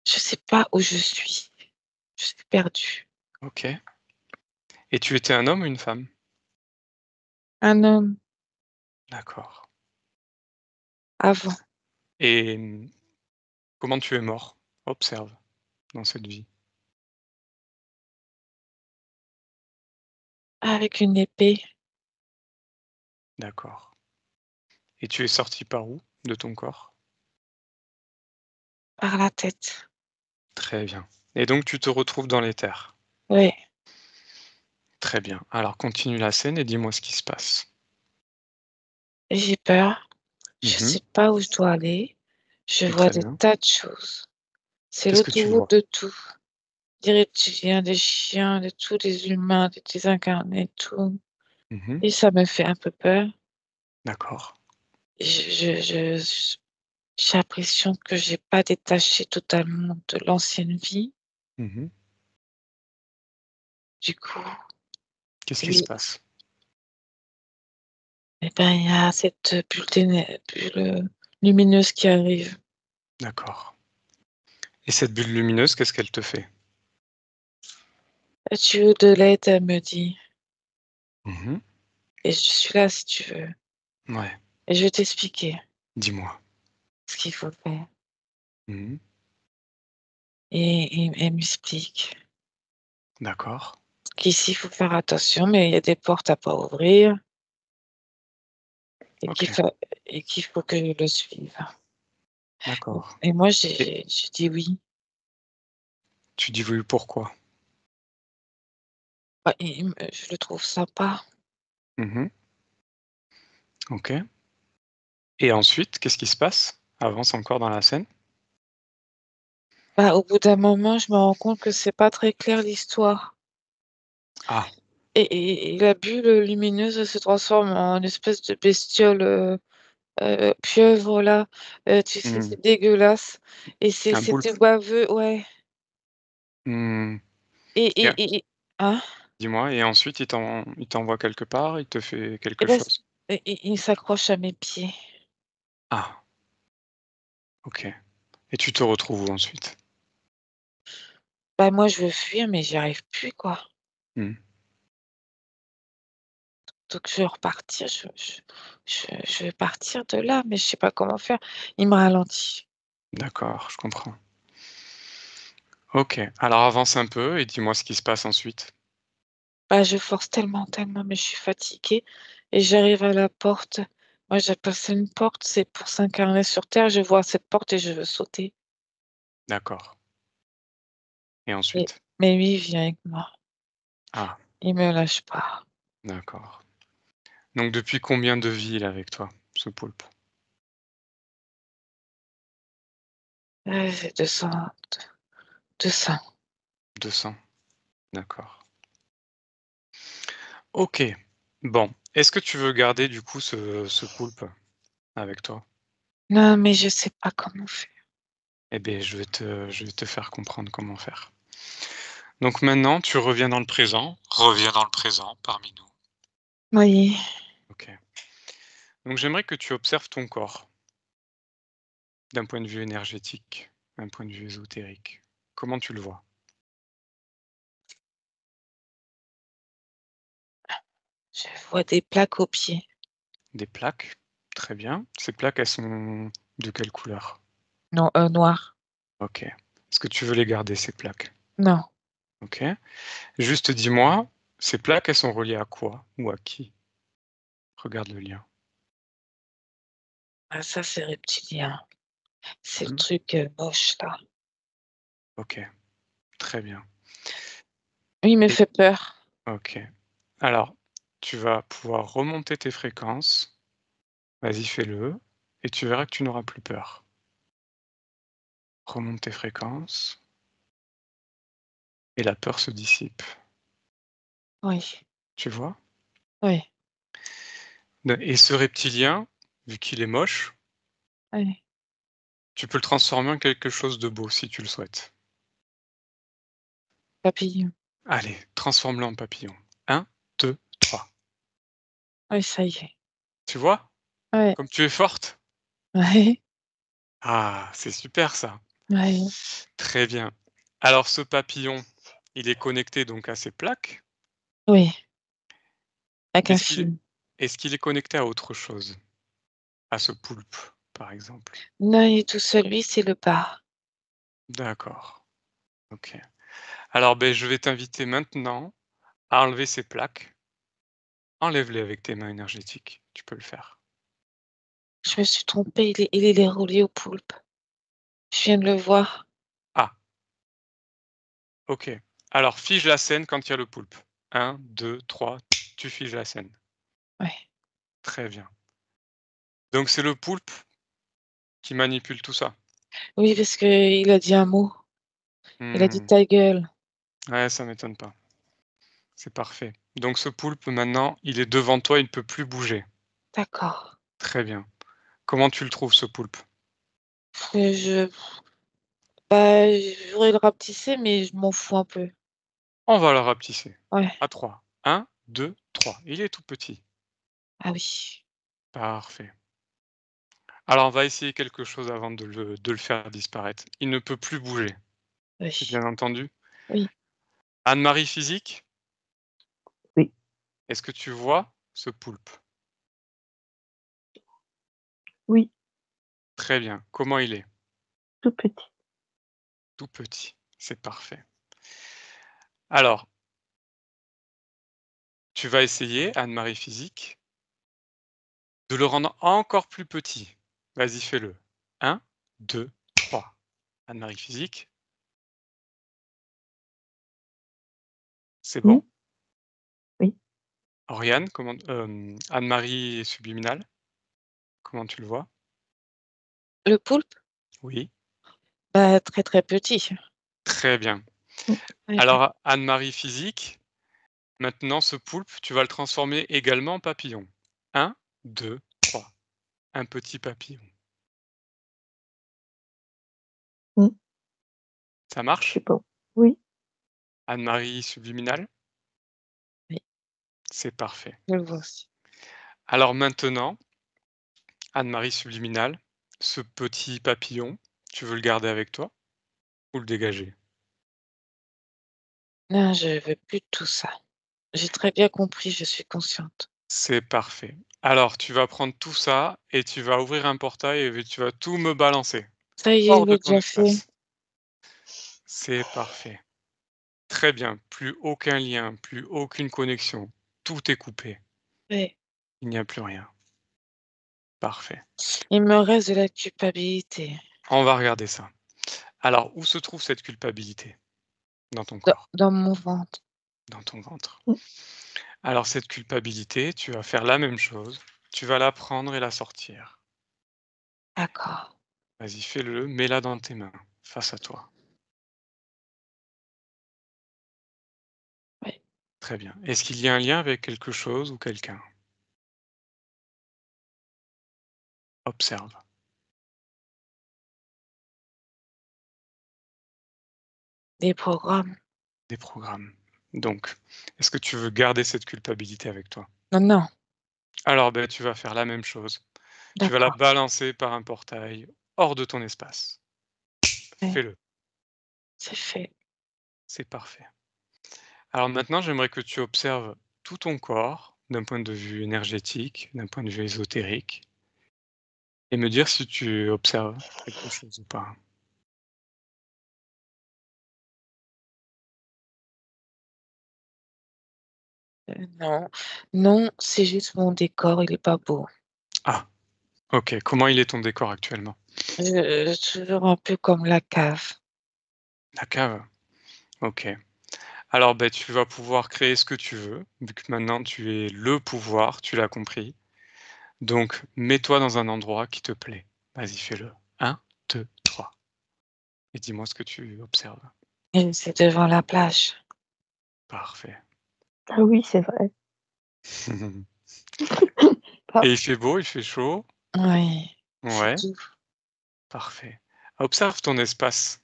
Je sais pas où je suis. Je suis perdue. OK, et tu étais un homme ou une femme? Un homme, D'accord. avant. Et comment tu es mort? Observe dans cette vie. Avec une épée. D'accord. Et tu es sorti par où de ton corps? Par la tête. Très bien. Et donc tu te retrouves dans les terres. Oui. Très bien. Alors continue la scène et dis-moi ce qui se passe. J'ai peur. Je Mmh. sais pas où je dois aller. Je vois Très des bien. tas de choses. C'est Qu'est-ce que tu l'autoroute vois? de tout. Des reptiliens, des chiens, de tout, des humains, des désincarnés, tout. Mmh. Et ça me fait un peu peur. D'accord. J'ai l'impression que j'ai pas détaché totalement de l'ancienne vie. Mmh. Du coup, Qu'est-ce qui se oui, passe? et ben, il y a cette bulle lumineuse qui arrive. D'accord. Et cette bulle lumineuse, qu'est-ce qu'elle te fait? Tu veux de l'aide, elle me dit. Mmh. Et je suis là si tu veux. Ouais, Et je vais t'expliquer dis-moi. ce qu'il faut faire. Mmh. Et elle m'explique D'accord. qu'ici, il faut faire attention, mais il y a des portes à pas ouvrir et OK, qu'il faut que je le suive. d'accord. Et moi, Et j'ai dit oui. tu dis oui, pourquoi? Bah, je le trouve sympa. Mmh. OK. Et ensuite, qu'est-ce qui se passe? Avance encore dans la scène. Bah, au bout d'un moment, je me rends compte que c'est pas très clair l'histoire. Ah! Et la bulle lumineuse se transforme en une espèce de bestiole, pieuvre là, tu sais, Mmh. c'est dégueulasse et Un c'est poulpe? tout baveux, ouais. Mmh. Et Et et et et hein? dis-moi, et ensuite il t'envoie quelque part? Il te fait Et quelque ben, chose? il s'accroche à mes pieds. Ah! OK. Et tu te retrouves où ensuite? Bah, moi, je veux fuir, mais j'y arrive plus, quoi. Mmh. Donc je veux repartir, je veux partir de là, mais je sais pas comment faire. Il me ralentit. D'accord, je comprends. OK. Alors avance un peu et dis-moi ce qui se passe ensuite. Bah, je force tellement, tellement, mais je suis fatiguée et j'arrive à la porte. Moi, j'appelle ça une porte, c'est pour s'incarner sur terre. Je vois cette porte et je veux sauter. D'accord. Et Et ensuite? mais lui, il vient avec moi. Ah, Il me lâche pas. d'accord. Donc depuis combien de vies il est avec toi, ce poulpe? C'est 200. 200. D'accord. OK. Bon, est-ce que tu veux garder du coup ce poulpe avec toi? Non, mais je sais pas comment faire. Eh beh, je vais te faire comprendre comment faire. Donc maintenant, tu reviens dans le présent. Reviens dans le présent parmi nous. Oui, OK. Donc j'aimerais que tu observes ton corps d'un point de vue énergétique, d'un point de vue ésotérique. Comment tu le vois? je vois des plaques aux pieds. Des plaques? Très bien. Ces plaques, elles sont de quelle couleur? Non, noir. OK. Est-ce que tu veux les garder, ces plaques? Non. OK. Juste dis-moi, ces plaques, elles sont reliées à quoi ou à qui? Regarde le lien. Ah, ça, c'est reptilien. C'est le Mmh. truc, moche là. OK, très bien. Oui, il me Et fait peur. OK. Alors, tu vas pouvoir remonter tes fréquences. Vas-y, fais-le et tu verras que tu n'auras plus peur. Remonte tes fréquences et la peur se dissipe. Oui, Tu vois? oui, Et ce reptilien, vu qu'il est moche, oui. tu peux le transformer en quelque chose de beau si tu le souhaites. Papillon. Allez, transforme-le en papillon. Un, 2, 3. Oui, ça y est. Tu vois? Ouais, Comme tu es forte? ouais, Ah, c'est super ça. ouais. Très bien. Alors ce papillon, il est connecté donc à ces plaques. Oui, avec un Est-ce qu'il est fil. est-ce qu'il est connecté à autre chose? À ce poulpe? par exemple? Non, il est tout seul, lui, c'est le bas. D'accord, OK. Alors, beh, je vais t'inviter maintenant à enlever ces plaques. Enlève-les avec tes mains énergétiques, tu peux le faire. Je me suis trompée, il est relié au poulpe. Je viens de le voir. Ah, OK. Alors fige la scène quand il y a le poulpe. 1, 2, 3, tu figes la scène. Ouais. Très bien. Donc c'est le poulpe qui manipule tout ça? Oui, parce qu'il a dit un mot. Il a dit: Mmh. «Ta gueule». Ouais, ça m'étonne pas. C'est parfait. Donc ce poulpe maintenant, il est devant toi, il ne peut plus bouger. D'accord. Très bien. Comment tu le trouves ce poulpe? Je bah, je voudrais le rapetisser, mais je m'en fous un peu. On va le rapetisser. Ouais. À 3. 1, 2, 3. Il est tout petit. Ah oui. Parfait. Alors on va essayer quelque chose avant de le faire disparaître. Il ne peut plus bouger. C'est Oui. bien entendu? Oui. Anne-Marie physique, Oui. est-ce que tu vois ce poulpe? Oui, Très bien. Comment il est? tout petit. Tout petit. C'est parfait. Alors, tu vas essayer, Anne-Marie physique, de le rendre encore plus petit. Vas-y, fais-le. 1, 2, 3. Anne-Marie physique, c'est Mmh, bon? oui. Oriane, comment Anne-Marie subliminale, comment tu le vois? Le poulpe? Oui, Bah, très, très petit. très bien. Mmh, Ouais. Alors, Anne-Marie physique, maintenant ce poulpe, tu vas le transformer également en papillon. 1, 2, 3. Un petit papillon. mmh, Ça c'est marche? bon. Oui, Anne-Marie subliminale? Oui, C'est parfait. je le vois aussi. Alors maintenant, Anne-Marie subliminale, ce petit papillon, tu veux le garder avec toi ou le dégager? Non, je veux plus de tout ça. J'ai très bien compris, je suis consciente. C'est parfait. Alors tu vas prendre tout ça et tu vas ouvrir un portail et tu vas tout me balancer Ça y est, je hors de l'ai ton déjà fait. espace. C'est parfait. Très bien. Plus aucun lien, plus aucune connexion. Tout est coupé. Ouais. Il n'y a plus rien. Parfait. Il me reste de la culpabilité On va regarder ça. Alors, où se trouve cette culpabilité? Dans ton dans corps, dans mon ventre. dans ton ventre. mmh, Alors cette culpabilité, tu vas faire la même chose. Tu vas la prendre et la sortir. D'accord. Vas-y, fais-le, mets-la dans tes mains, face à toi. Ouais. Très bien. Est-ce qu'il y a un lien avec quelque chose ou quelqu'un? Observe. Des programmes. Des programmes. Donc, est-ce que tu veux garder cette culpabilité avec toi? Non, non. Alors, ben, tu vas faire la même chose. Tu vas la D'accord. balancer par un portail hors de ton espace. Ouais, Fais-le. c'est fait. C'est parfait. Alors maintenant, j'aimerais que tu observes tout ton corps d'un point de vue énergétique, d'un point de vue ésotérique, et me dire si tu observes quelque chose ou pas. Non, non, c'est juste mon décor, il est pas beau. Ah, ok. Comment il est ton décor actuellement? Toujours un peu comme la cave. La cave. Ok. Alors, ben, tu vas pouvoir créer ce que tu veux, vu que maintenant tu es le pouvoir, tu l'as compris. Donc, mets-toi dans un endroit qui te plaît. Vas-y, fais-le. 1, 2, 3. Et dis-moi ce que tu observes. Et c'est devant la plage. Parfait. ah oui, c'est vrai. Et Pas il fait beau, il fait chaud. Oui, c'est Ouais, tout. parfait. Observe ton espace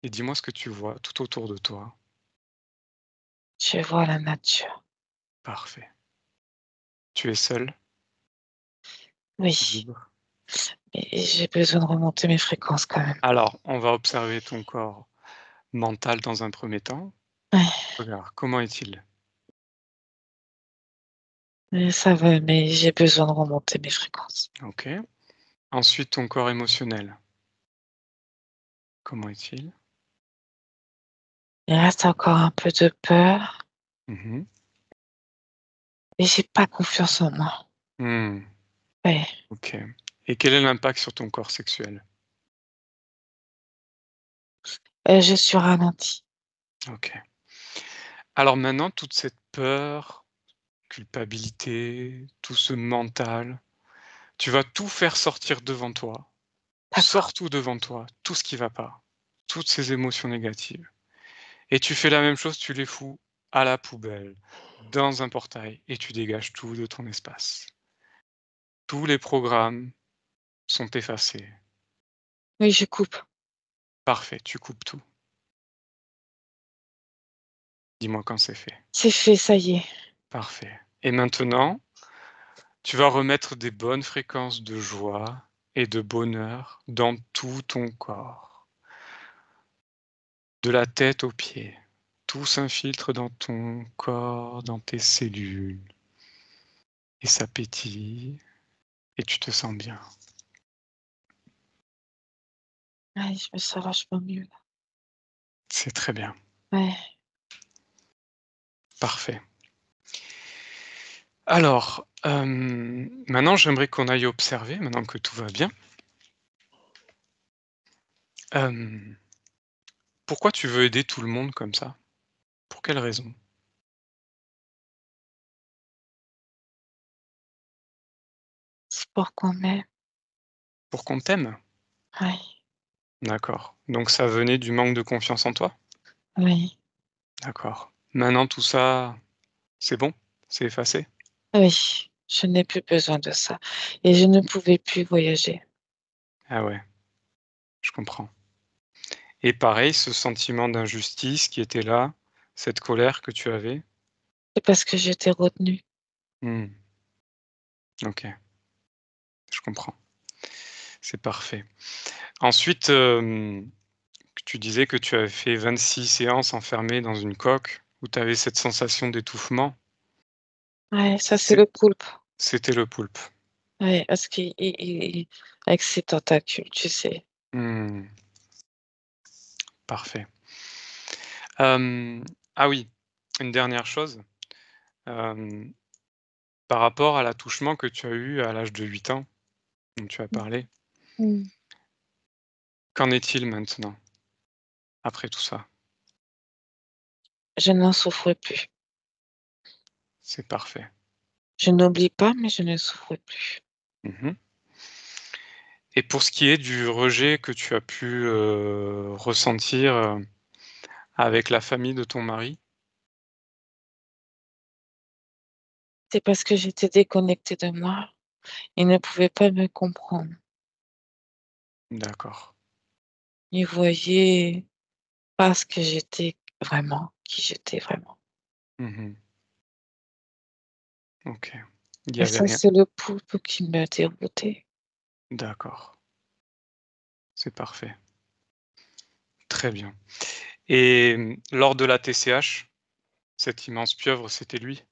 et dis-moi ce que tu vois tout autour de toi. Je vois la nature. Parfait. Tu es seul, Oui, libre. et j'ai besoin de remonter mes fréquences quand même. Alors, on va observer ton corps mental dans un premier temps. Ouais, Regarde, comment est-il? mais ça va, mais j'ai besoin de remonter mes fréquences. Ok. Ensuite, ton corps émotionnel. Comment est-il? Il reste encore un peu de peur Mmh. et j'ai pas confiance en moi. Mmh. Ouais. OK. Et quel est l'impact sur ton corps sexuel? Je suis ralentie. OK. Alors maintenant, toute cette peur, culpabilité, tout ce mental, tu vas tout faire sortir devant toi. D'accord. Sors tout devant toi, tout ce qui va pas, toutes ces émotions négatives. Et tu fais la même chose, tu les fous à la poubelle, dans un portail, et tu dégages tout de ton espace. Tous les programmes sont effacés. Oui, je coupe. Parfait, tu coupes tout. Dis-moi quand c'est fait. C'est fait, ça y est. Parfait. Et maintenant, tu vas remettre des bonnes fréquences de joie et de bonheur dans tout ton corps, de la tête aux pieds. Tout s'infiltre dans ton corps, dans tes cellules, et ça pétille, et tu te sens bien. Ouais, je me sens vachement mieux là. C'est très bien. Ouais. Parfait. Alors, maintenant j'aimerais qu'on aille observer, maintenant que tout va bien. Hem, Pourquoi tu veux aider tout le monde comme ça? Pour quelle raison? C'est pour qu'on m'aime. Pour qu'on t'aime? Ouais. D'accord. Donc ça venait du manque de confiance en toi? Oui. D'accord. Maintenant tout ça, c'est bon? C'est effacé? Oui. Je n'ai plus besoin de ça et je ne pouvais plus voyager. Ah ouais, je comprends. Et pareil, ce sentiment d'injustice qui était là, cette colère que tu avais? C'est parce que j'étais retenue. Mmh, OK, je comprends. C'est parfait. Ensuite, tu disais que tu avais fait 26 séances enfermées dans une coque où tu avais cette sensation d'étouffement. Ouais, ça c'est C'est le poulpe. C'était le poulpe. Ouais, parce qu'il avec ses tentacules, tu sais. Mmh, parfait. Hem, ah oui, une dernière chose, hem, par rapport à l'attouchement que tu as eu à l'âge de 8 ans, dont tu as parlé, Mmh. qu'en est-il maintenant, après tout ça? Je n'en souffre plus. C'est parfait. Je n'oublie pas, mais je ne souffre plus. Mmh. Et pour ce qui est du rejet que tu as pu, ressentir, avec la famille de ton mari? C'est parce que j'étais déconnectée de moi. Ils ne pouvaient pas me comprendre. D'accord. Ils voyaient pas ce que j'étais vraiment, qui j'étais vraiment. Mmh. OK. Il y Et avait ça, rien. c'est le poulpe qui m'a déroutée. D'accord, c'est parfait. Très bien. Et lors de la TCH, cette immense pieuvre, c'était lui?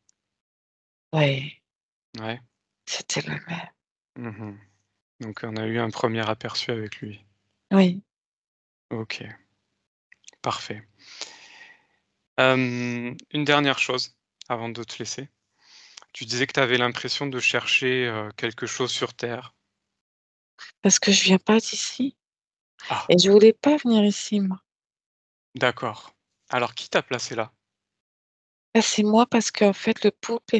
Ouais, Ouais? c'était le même. Mmh. Donc on a eu un premier aperçu avec lui. Oui, OK, parfait. Une dernière chose avant de te laisser. Tu disais que tu avais l'impression de chercher, quelque chose sur terre. parce que je viens pas d'ici Ah, et je voulais pas venir ici, moi. d'accord. Alors qui t'a placé là? Là, c'est moi parce qu'en fait, le poulpe,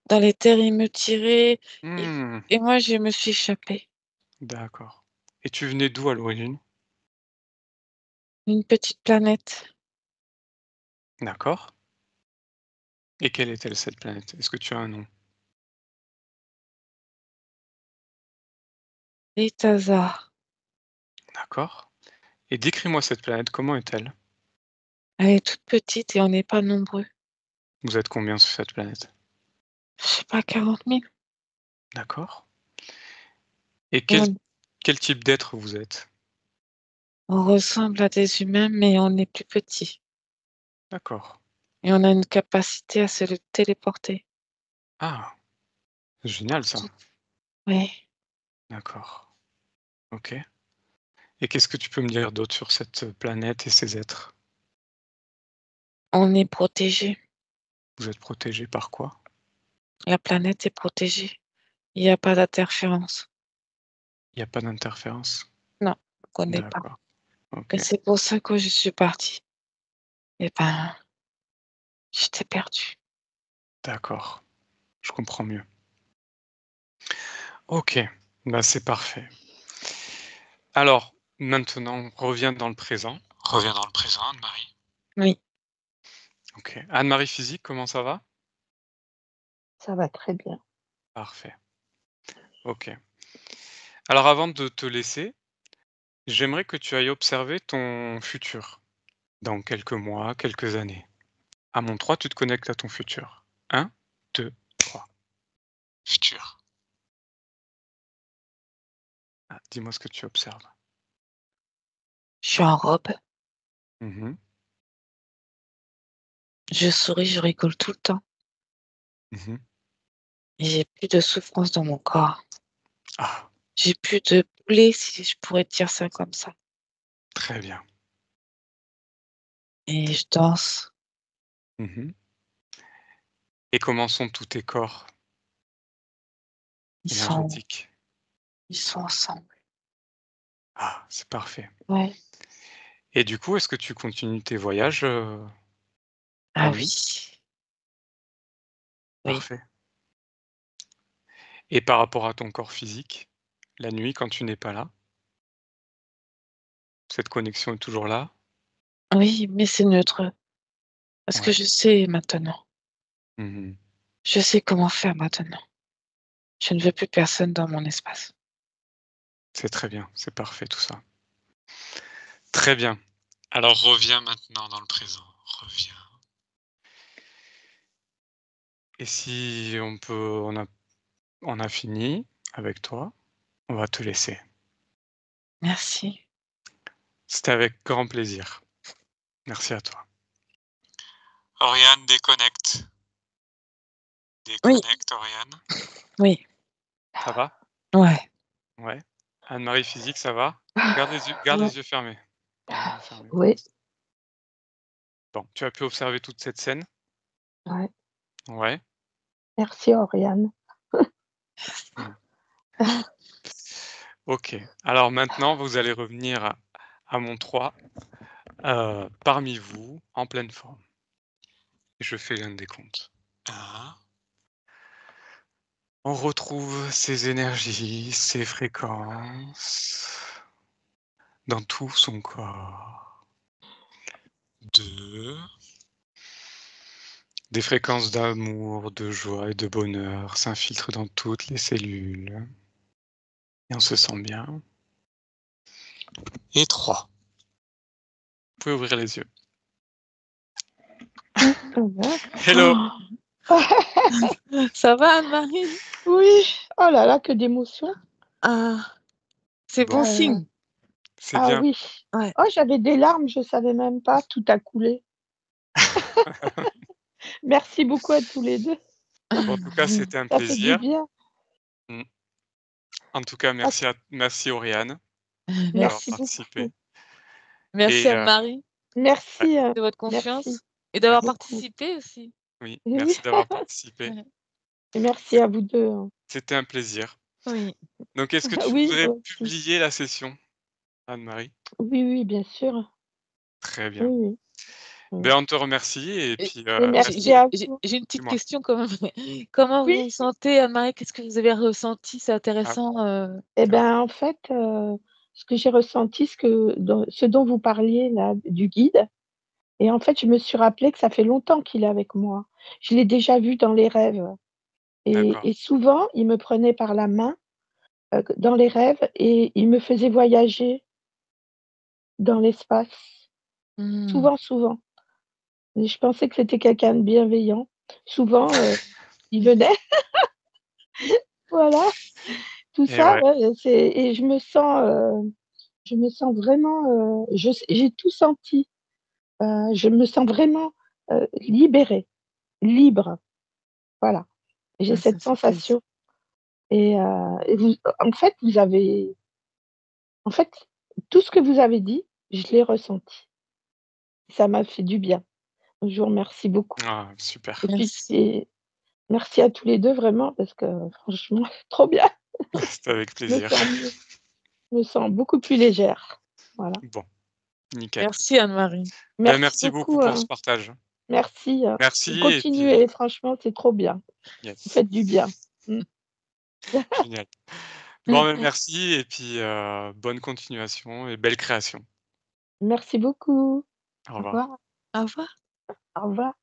dans les terres, il me tirait et Mmh, et moi, je me suis échappée. d'accord. Et tu venais d'où à l'origine? Une petite planète, D'accord. Et quelle est-elle cette planète? Est-ce que tu as un nom? Létazar. D'accord. Et décris-moi cette planète, comment est-elle? Elle est toute petite et on n'est pas nombreux. Vous êtes combien sur cette planète? Je sais pas, 40 000. D'accord. Et Et quel type d'être vous êtes? on ressemble à des humains, mais on est plus petit. D'accord. Et on a une capacité à se le téléporter. Ah! Génial ça. Oui, D'accord. OK. Et qu'est-ce que tu peux me dire d'autre sur cette planète et ces êtres? On est protégé. Vous êtes protégés par quoi? La planète est protégée. Il y a pas d'interférence. Il y a pas d'interférence? Non, on connaît pas. D'accord. OK. Et c'est pour ça que je suis partie. Et ben, j'étais perdue. D'accord. Je comprends mieux. OK. Bah, c'est parfait. Alors, maintenant, reviens dans le présent. Reviens dans le présent, Anne-Marie. Oui. OK. Anne-Marie physique, comment ça va? Ça va très bien. Parfait. OK. Alors avant de te laisser, j'aimerais que tu ailles observer ton futur dans quelques mois, quelques années. À mon 3, tu te connectes à ton futur. 1, 2, 3. Futur. Ah, dis-moi ce que tu observes. Je suis en robe. Mmh. Je souris, je rigole tout le temps. Mmh. Et j'ai plus de souffrance dans mon corps. Ah, J'ai plus de plaies, si je pourrais dire ça comme ça. très bien. Et je danse. Mmh. Et comment sont tous tes corps Ils sont énergétiques? ils sont ensemble. Ah, c'est parfait. Ouais. Et du coup, est-ce que tu continues tes voyages, la Ah nuit? oui. Oui. Parfait. Et par rapport à ton corps physique, la nuit quand tu n'es pas là, cette connexion est toujours là? Oui, mais c'est neutre. Parce que Ouais. je sais maintenant. Mmh. Je sais comment faire maintenant. Je ne veux plus personne dans mon espace. C'est très bien, c'est parfait tout ça. Très bien. Alors reviens maintenant dans le présent, reviens. Et si on a fini avec toi, on va te laisser. Merci. C'était avec grand plaisir. Merci à toi. Oriane, déconnecte. Oui, Déconnecte, Oriane. oui, Ça va? ouais. Ouais. Anne-Marie physique, ça va? Garde Ouais. les yeux fermés. Garde les yeux fermés pour Oui, l'instant. Bon, tu as pu observer toute cette scène? ouais. Ouais. Merci Oriane. Mmh. OK. Alors maintenant, vous allez revenir à mon 3, parmi vous, en pleine forme. Et je fais l'un des comptes. 1. On retrouve ces énergies, ces fréquences dans tout son corps. 2. Des fréquences d'amour, de joie et de bonheur s'infiltrent dans toutes les cellules et on se sent bien. Et 3. Vous pouvez ouvrir les yeux. Ça va? Hello! Ça va, Anne-Marie? Oui. Oh là là, que d'émotions. Ah, c'est bon Bon, Euh, signe. c'est ah bien. oui. Ouais. Oh, j'avais des larmes, je savais même pas, tout a coulé. Merci beaucoup à tous les 2. Bon, en tout cas, c'était un Ça fait du plaisir. bien. Mmh. En tout cas, Ah, merci Oriane d'avoir Merci. merci participé beaucoup. Merci, et Anne-Marie, ouais, Merci, de votre merci confiance et d'avoir merci. beaucoup. participé aussi. Oui, Oui, merci d'avoir participé. et merci C'est à vous 2, hein. C'était un plaisir. Oui. Donc est-ce que tu Oui, voudrais moi aussi. publier la session, Anne-Marie? Oui, oui, bien sûr. Très Oui, bien. oui. Mmh. Ben, on te remercie et Et puis, Et merci. merci à vous. j'ai une petite Dis-moi. question quand même. Comment Oui, vous vous sentez, Anne-Marie? Qu'est-ce que vous avez ressenti? C'est Ah, intéressant. et c'est vrai. ben, en fait, ce que j'ai ressenti, ce dont vous parliez là, du guide, et en fait, je me suis rappelé que ça fait longtemps qu'il est avec moi. Je l'ai déjà vu dans les rêves D'accord. et souvent, il me prenait par la main, dans les rêves et il me faisait voyager dans l'espace. Mmh. Souvent, souvent. Et je pensais que c'était quelqu'un de bienveillant. Souvent, il venait voilà, tout Et ça, ouais, ouais, et je me sens vraiment, j'ai tout senti. Je me sens vraiment, libérée, libre, voilà. J'ai Ah, ça cette fait plaisir. sensation et vous en fait, vous avez En fait, tout ce que vous avez dit, je l'ai ressenti. Ça m'a fait du bien. Je vous remercie beaucoup Ah, super. et puis Merci. merci à tous les 2 vraiment parce que franchement, trop bien. C'était avec Je me plaisir. sens mieux. Je me sens beaucoup plus légère. Voilà. Bon, nickel. Merci Anne-Marie. Ben, Merci merci beaucoup beaucoup, pour ce partage. merci, et Merci et puis continuez, franchement, c'est trop bien. Vous yes, faites du bien. Mmh. génial. Bon, ben, merci et puis, bonne continuation et belle création. Merci beaucoup. Au Au revoir. revoir. Au revoir. Au revoir.